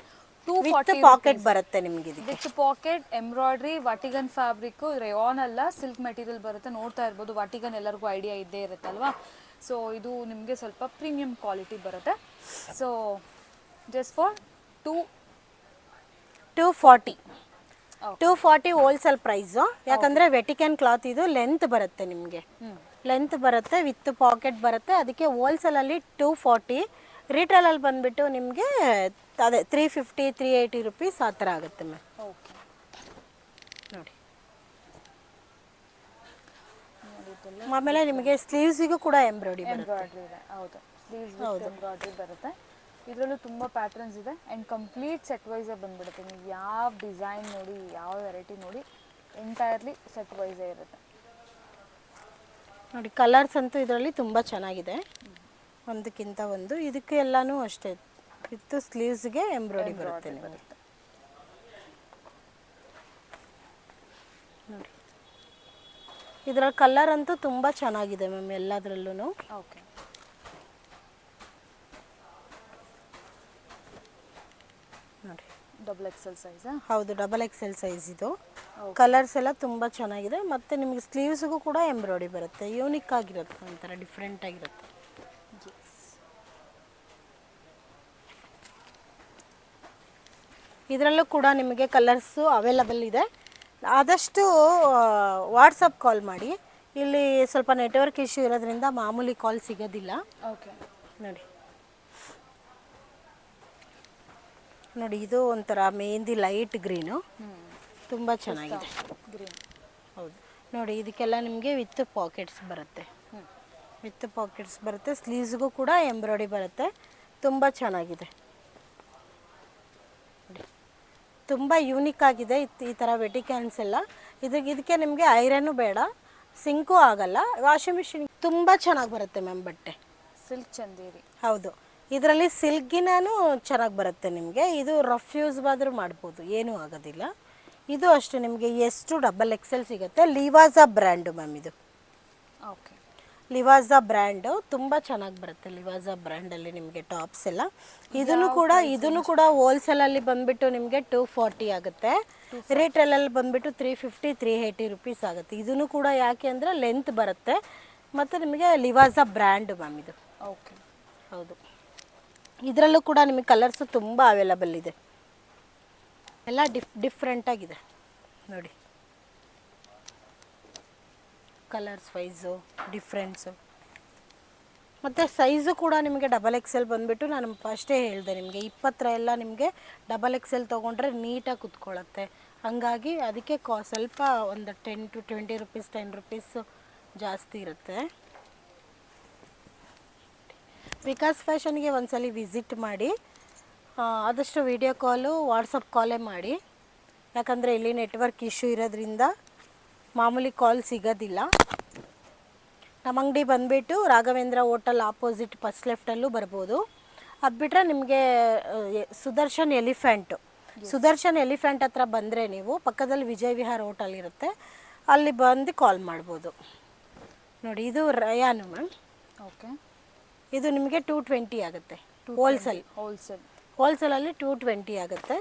240 ಪಾಕೆಟ್ ಬರುತ್ತೆ ನಿಮಗೆ. ವಿತ್ ಪಾಕೆಟ್, ಎಂಬ್ರಾಯ್ಡ್ರಿ, ವಾಟಿಗನ್ ಫ್ಯಾಬ್ರಿಕ್, ರೇಯಾನ್ ಅಲ್ಲ ಸಿಲ್ಕ್ ಮೆಟೀರಿಯಲ್ ಬರುತ್ತೆ. ನೋಡ್ತಾ ಇರ್ಬೋದು, ವಾಟಿಗನ್ ಎಲ್ಲರಿಗೂ ಐಡಿಯಾ ಇದ್ದೇ ಇರುತ್ತಲ್ವಾ. ಸೊ ಇದು ನಿಮಗೆ ಸ್ವಲ್ಪ ಪ್ರೀಮಿಯಂ ಕ್ವಾಲಿಟಿ ಬರುತ್ತೆ. So just for 240 wholesale price. ಯಾಕಂದರೆ ವೆಟಿಕ್ಯಾನ್ ಕ್ಲಾತ್ ಇದು ಲೆಂತ್ ಬರುತ್ತೆ ನಿಮಗೆ, ಲೆಂತ್ ಬರುತ್ತೆ ವಿತ್ ಪಾಕೆಟ್ ಬರುತ್ತೆ. ಅದಕ್ಕೆ ಹೋಲ್ಸೇಲಲ್ಲಿ 240, ರಿಟೇಲಲ್ಲಿ ಬಂದುಬಿಟ್ಟು ನಿಮಗೆ ಅದೇ 350 380 ರುಪೀಸ್ ಆ ಥರ ಆಗುತ್ತೆ ಮ್ಯಾಮ್. ಓಕೆ ನೋಡಿ ಆಮೇಲೆ ನಿಮಗೆ ಸ್ಲೀವ್ಸಿಗೂ ಕೂಡ ಎಂಬ್ರಾಯ್ಡ್ರಿ ಇದೆ. ಹೌದು, ಸ್ಲೀವ್ಸ್ ಎಂಬ್ರಾಯ್ಡ್ರಿ ಬರುತ್ತೆ. ಇದರಲ್ಲೂ ತುಂಬ ಪ್ಯಾಟರ್ನ್ಸ್ ಇದೆ ಆ್ಯಂಡ್ ಕಂಪ್ಲೀಟ್ ಸೆಟ್ ವೈಸೇ ಬಂದುಬಿಡುತ್ತೆ. ನೀವು ಯಾವ ಡಿಸೈನ್ ನೋಡಿ, ಯಾವ ವೆರೈಟಿ ನೋಡಿ, ಎಂಟೈರ್ಲಿ ಸೆಟ್ ವೈಸೇ ಇರುತ್ತೆ. ನೋಡಿ ಕಲರ್ಸ್ ಅಂತೂ ಇದರಲ್ಲಿ ತುಂಬ ಚೆನ್ನಾಗಿದೆ, ಒಂದಕ್ಕಿಂತ ಒಂದು. ಇದಕ್ಕೆ ಎಲ್ಲನೂ ಅಷ್ಟೇ ವಿತ್ ಸ್ಲೀವ್ಸ್ಗೆ ಎಂಬ್ರಾಯ್ಡ್ರಿ ಬರುತ್ತೆ. ನೋಡಿ ಇದರ ಕಲರ್ ಅಂತೂ ತುಂಬ ಚೆನ್ನಾಗಿದೆ ಮ್ಯಾಮ್ ಎಲ್ಲದರಲ್ಲೂ. ಓಕೆ, ನೋಡಿ XXL ಸೈಜ್. ಹೌದು, XXL ಸೈಜ್ ಇದು. ಕಲರ್ಸ್ ಎಲ್ಲ ತುಂಬ ಚೆನ್ನಾಗಿದೆ. ಮತ್ತು ನಿಮಗೆ ಸ್ಲೀವ್ಸ್ಗೂ ಕೂಡ ಎಂಬ್ರಾಯ್ಡ್ರಿ ಬರುತ್ತೆ. ಯೂನಿಕ್ ಆಗಿರುತ್ತೆ, ಒಂಥರ ಡಿಫ್ರೆಂಟ್ ಆಗಿರುತ್ತೆ. ಇದರಲ್ಲೂ ಕೂಡ ನಿಮಗೆ ಕಲರ್ಸು ಅವೈಲಬಲ್ ಇದೆ. ಆದಷ್ಟು ವಾಟ್ಸಪ್ ಕಾಲ್ ಮಾಡಿ. ಇಲ್ಲಿ ಸ್ವಲ್ಪ ನೆಟ್ವರ್ಕ್ ಇಶ್ಯೂ ಇರೋದ್ರಿಂದ ಮಾಮೂಲಿ ಕಾಲ್ ಸಿಗೋದಿಲ್ಲ. ಓಕೆ. ನೋಡಿ ನೋಡಿ, ಇದು ಒಂಥರ ಮೆಹಂದಿ ಲೈಟ್ ಗ್ರೀನು, ತುಂಬ ಚೆನ್ನಾಗಿದೆ. ಗ್ರೀನ್. ಹೌದು ನೋಡಿ, ಇದಕ್ಕೆಲ್ಲ ನಿಮಗೆ ವಿತ್ ಪಾಕೆಟ್ಸ್ ಬರುತ್ತೆ. ವಿತ್ ಪಾಕೆಟ್ಸ್ ಬರುತ್ತೆ. ಸ್ಲೀವ್ಸ್ಗೂ ಕೂಡ ಎಂಬ್ರಾಯ್ಡಿ ಬರುತ್ತೆ. ತುಂಬ ಚೆನ್ನಾಗಿದೆ. ತುಂಬ ಯೂನಿಕ್ ಆಗಿದೆ ಈ ಥರ ವೆಟಿಕ್ಯಾನ್ಸ್ ಎಲ್ಲ. ಇದಕ್ಕೆ ನಿಮಗೆ ಐರನ್ನು ಬೇಡ, ಸಿಂಕು ಆಗಲ್ಲ, ವಾಷಿಂಗ್ ಮಿಷಿನ್ ತುಂಬ ಚೆನ್ನಾಗಿ ಬರುತ್ತೆ ಮ್ಯಾಮ್ ಬಟ್ಟೆ. ಸಿಲ್ಕ್ ಚಂದೇರಿ. ಹೌದು, ಇದರಲ್ಲಿ ಸಿಲ್ಕಿನೂ ಚೆನ್ನಾಗಿ ಬರುತ್ತೆ ನಿಮಗೆ. ಇದು ರಫ್ ಯೂಸ್ ಆದರೂ ಮಾಡ್ಬೋದು, ಏನೂ ಆಗೋದಿಲ್ಲ. ಇದು ಅಷ್ಟು ನಿಮಗೆ ಎಷ್ಟು XXL ಸಿಗುತ್ತೆ. ಲಿವಾಜಾ ಬ್ರ್ಯಾಂಡು ಮ್ಯಾಮ್ ಇದು. ಓಕೆ. ಲಿವಾಜಾ ಬ್ರ್ಯಾಂಡು ತುಂಬ ಚೆನ್ನಾಗಿ ಬರುತ್ತೆ. ಲಿವಾಜಾ ಬ್ರ್ಯಾಂಡಲ್ಲಿ ನಿಮಗೆ ಟಾಪ್ಸ್ ಎಲ್ಲ. ಇದನ್ನು ಕೂಡ ಹೋಲ್ಸೇಲಲ್ಲಿ ಬಂದುಬಿಟ್ಟು ನಿಮಗೆ 240 ಆಗುತ್ತೆ. ರಿಟೇಲಲ್ಲಿ ಬಂದುಬಿಟ್ಟು 350 380 ರುಪೀಸ್ ಆಗುತ್ತೆ. ಇದನ್ನು ಕೂಡ ಯಾಕೆ ಅಂದರೆ ಲೆಂತ್ ಬರುತ್ತೆ ಮತ್ತು ನಿಮಗೆ ಲಿವಾಜಾ ಬ್ರ್ಯಾಂಡು ಮ್ಯಾಮ್ ಇದು. ಓಕೆ. ಹೌದು, ಇದರಲ್ಲೂ ಕೂಡ ನಿಮಗೆ ಕಲರ್ಸು ತುಂಬ ಅವೈಲಬಲ್ ಇದೆ. ಎಲ್ಲ ಡಿಫ್ರೆಂಟಾಗಿದೆ ನೋಡಿ, ಕಲರ್ಸ್ ವೈಸು ಡಿಫ್ರೆನ್ಸು. ಮತ್ತು ಸೈಜು ಕೂಡ ನಿಮಗೆ XXL ಬಂದುಬಿಟ್ಟು ನಾನು ಫಸ್ಟೇ ಹೇಳಿದೆ ನಿಮಗೆ 20 ಎಲ್ಲ ನಿಮಗೆ XXL ತೊಗೊಂಡ್ರೆ ನೀಟಾಗಿ ಕುತ್ಕೊಳ್ಳುತ್ತೆ. ಹಂಗಾಗಿ ಅದಕ್ಕೆ ಸ್ವಲ್ಪ ಒಂದು 10 to 20 ರುಪೀಸ್ 10 ರುಪೀಸ್ ಜಾಸ್ತಿ ಇರುತ್ತೆ. ವಿಕಾಸ್ ಫ್ಯಾಷನ್ಗೆ ಒಂದ್ಸಲಿ ವಿಸಿಟ್ ಮಾಡಿ. ಆದಷ್ಟು ವಿಡಿಯೋ ಕಾಲು ವಾಟ್ಸಪ್ ಕಾಲೇ ಮಾಡಿ, ಯಾಕಂದರೆ ಇಲ್ಲಿ ನೆಟ್ವರ್ಕ್ ಇಶ್ಯೂ ಇರೋದ್ರಿಂದ ಮಾಮೂಲಿ ಕಾಲ್ ಸಿಗೋದಿಲ್ಲ. ನಮ್ಮ ಅಂಗಡಿ ಬಂದುಬಿಟ್ಟು ರಾಘವೇಂದ್ರ ಹೋಟೆಲ್ ಆಪೋಸಿಟ್ ಫಸ್ಟ್ ಲೆಫ್ಟಲ್ಲೂ ಬರ್ಬೋದು. ಅದು ಬಿಟ್ಟರೆ ನಿಮಗೆ ಸುದರ್ಶನ್ ಎಲಿಫೆಂಟ್ ಹತ್ರ ಬಂದರೆ ನೀವು ಪಕ್ಕದಲ್ಲಿ ವಿಜಯ್ ವಿಹಾರ್ ಹೋಟೆಲ್ ಇರುತ್ತೆ, ಅಲ್ಲಿ ಬಂದು ಕಾಲ್ ಮಾಡ್ಬೋದು. ನೋಡಿ, ಇದು ರಯಾನು ಮ್ಯಾಮ್. ಓಕೆ. ಇದು ನಿಮಗೆ 220 ಆಗುತ್ತೆ. ಹೋಲ್ಸೇಲಲ್ಲಿ 220 ಆಗುತ್ತೆ.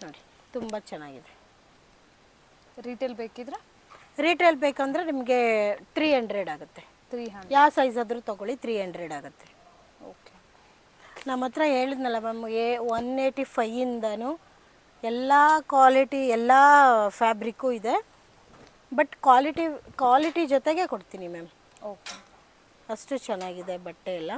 ನೋಡಿ, ತುಂಬ ಚೆನ್ನಾಗಿದೆ. ರಿಟೇಲ್ ಬೇಕಂದ್ರೆ ನಿಮಗೆ 300 ಆಗುತ್ತೆ. 300 ಯಾವ ಸೈಜ್ ಆದರೂ ತೊಗೊಳ್ಳಿ, 300 ಆಗುತ್ತೆ. ಓಕೆ. ನಮ್ಮ ಹತ್ರ ಹೇಳಿದ್ನಲ್ಲ ಮ್ಯಾಮ್, 185ಇಂದನೂ ಎಲ್ಲ ಕ್ವಾಲಿಟಿ ಎಲ್ಲ ಫ್ಯಾಬ್ರಿಕ್ಕು ಇದೆ. ಬಟ್ ಕ್ವಾಲಿಟಿ ಜೊತೆಗೆ ಕೊಡ್ತೀನಿ ಮ್ಯಾಮ್. ಓಕೆ. ಅಷ್ಟು ಚೆನ್ನಾಗಿದೆ ಬಟ್ಟೆ ಎಲ್ಲ.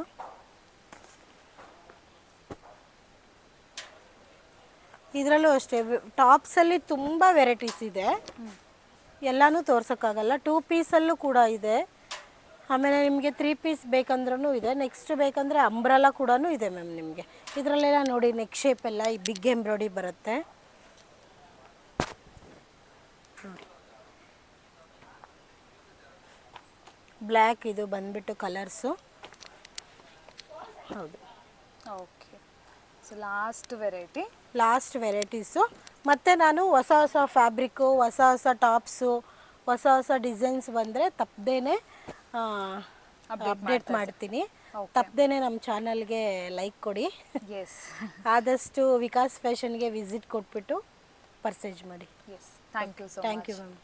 ಇದರಲ್ಲೂ ಅಷ್ಟೇ ಟಾಪ್ಸಲ್ಲಿ ತುಂಬ ವೆರೈಟೀಸ್ ಇದೆ, ಎಲ್ಲನೂ ತೋರ್ಸೋಕ್ಕಾಗಲ್ಲ. 2 ಪೀಸಲ್ಲೂ ಕೂಡ ಇದೆ. ಆಮೇಲೆ ನಿಮಗೆ 3 ಪೀಸ್ ಬೇಕಂದ್ರೂ ಇದೆ. ನೆಕ್ಸ್ಟ್ ಬೇಕಂದರೆ ಅಂಬ್ರೆಲಾ ಕೂಡ ಇದೆ ಮ್ಯಾಮ್ ನಿಮಗೆ. ಇದರಲ್ಲೆಲ್ಲ ನೋಡಿ ನೆಕ್ ಶೇಪ್ ಎಲ್ಲ ಈ ಬಿಗ್ ಎಂಬ್ರಾಯ್ಡಿ ಬರುತ್ತೆ ನೋಡಿ. ಬ್ಲ್ಯಾಕ್ ಇದು ಬಂದುಬಿಟ್ಟು ಕಲರ್ಸು. ಹೌದು. ಓಕೆ. So last varieties. ಮತ್ತು ನಾನು ಹೊಸ ಫ್ಯಾಬ್ರಿಕ್ಕು, ಹೊಸ ಟಾಪ್ಸು, ಹೊಸ ಡಿಸೈನ್ಸ್ ಬಂದರೆ ತಪ್ಪದೇನೆ ಅಪ್ಡೇಟ್ ಮಾಡ್ತೀನಿ. ತಪ್ಪದೇನೆ ನಮ್ಮ ಚಾನಲ್ಗೆ ಲೈಕ್ ಕೊಡಿ. ಎಸ್. ಆದಷ್ಟು ವಿಕಾಸ್ ಫ್ಯಾಷನ್ಗೆ ವಿಸಿಟ್ ಕೊಟ್ಬಿಟ್ಟು ಪರ್ಚೇಸ್ ಮಾಡಿ. ಎಸ್. Thank you ma'am.